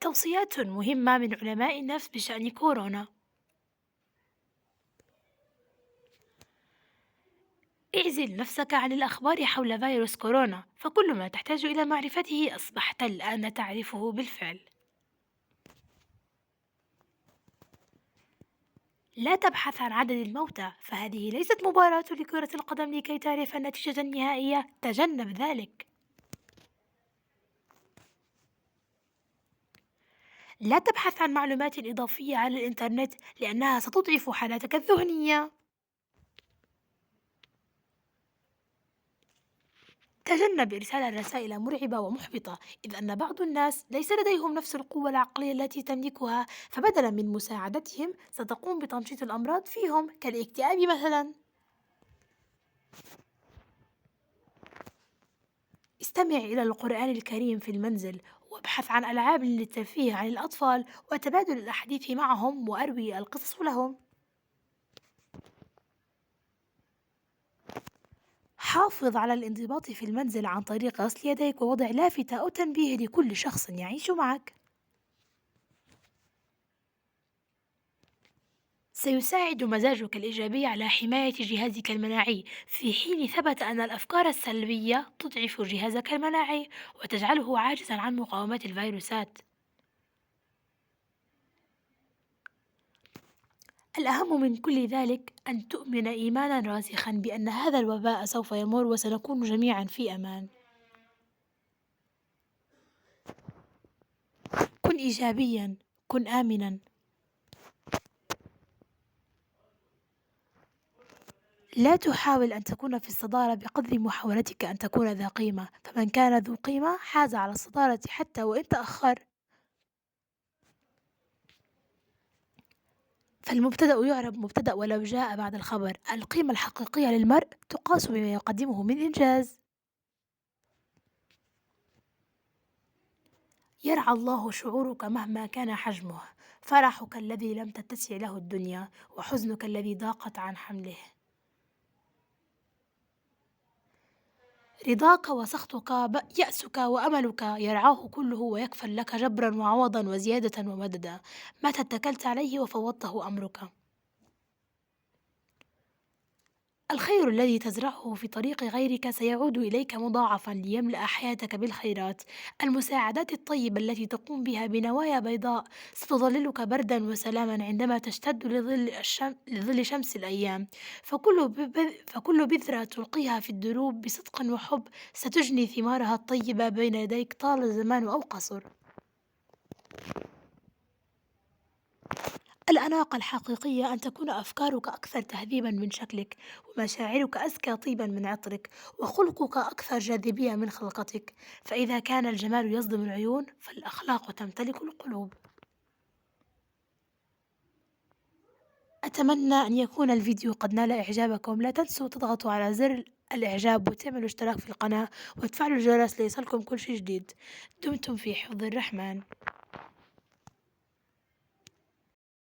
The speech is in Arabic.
توصيات مهمة من علماء النفس بشأن كورونا. اعزل نفسك عن الأخبار حول فيروس كورونا، فكل ما تحتاج إلى معرفته أصبحت الآن تعرفه بالفعل. لا تبحث عن عدد الموتى، فهذه ليست مباراة لكرة القدم لكي تعرف النتيجة النهائية. تجنب ذلك. لا تبحث عن معلومات إضافية على الإنترنت، لأنها ستضعف حالتك الذهنية. تجنب إرسال الرسائل مرعبة ومحبطة، إذ أن بعض الناس ليس لديهم نفس القوة العقلية التي تملكها، فبدلا من مساعدتهم ستقوم بتنشيط الأمراض فيهم كالاكتئاب مثلا. استمع إلى القرآن الكريم في المنزل، وابحث عن ألعاب للترفيه عن الأطفال وتبادل الأحاديث معهم وأروي القصص لهم. حافظ على الانضباط في المنزل عن طريق غسل يديك ووضع لافتة أو تنبيه لكل شخص يعيش معك. سيساعد مزاجك الإيجابي على حماية جهازك المناعي، في حين ثبت أن الأفكار السلبية تضعف جهازك المناعي وتجعله عاجزا عن مقاومة الفيروسات. الأهم من كل ذلك أن تؤمن إيمانا راسخا بأن هذا الوباء سوف يمر وسنكون جميعا في أمان. كن إيجابيا، كن آمنا. لا تحاول أن تكون في الصدارة بقدر محاولتك أن تكون ذا قيمة، فمن كان ذو قيمة حاز على الصدارة حتى وإن تأخر. فالمبتدأ يعرب مبتدأ ولو جاء بعد الخبر. القيمة الحقيقية للمرء تقاس بما يقدمه من إنجاز. يرعى الله شعورك مهما كان حجمه، فرحك الذي لم تتسع له الدنيا، وحزنك الذي ضاقت عن حمله. رضاك وسخطك، يأسك وأملك، يرعاه كله ويكفل لك جبرا وعوضا وزيادة ومددا، متى اتكلت عليه وفوضته أمرك. الخير الذي تزرعه في طريق غيرك سيعود إليك مضاعفا ليملأ حياتك بالخيرات. المساعدات الطيبة التي تقوم بها بنوايا بيضاء ستظللك بردا وسلاما عندما تشتد لظل شمس الأيام. فكل بذرة تلقيها في الدروب بصدق وحب ستجني ثمارها الطيبة بين يديك طال الزمان أو قصر. الأناقة الحقيقية أن تكون أفكارك أكثر تهذيبًا من شكلك، ومشاعرك أزكى طيبًا من عطرك، وخلقك أكثر جاذبية من خلقتك. فإذا كان الجمال يصدم العيون، فالأخلاق تمتلك القلوب. أتمنى أن يكون الفيديو قد نال إعجابكم. لا تنسوا تضغطوا على زر الإعجاب وتعملوا اشتراك في القناة وتفعلوا الجرس ليصلكم كل شي جديد. دمتم في حفظ الرحمن.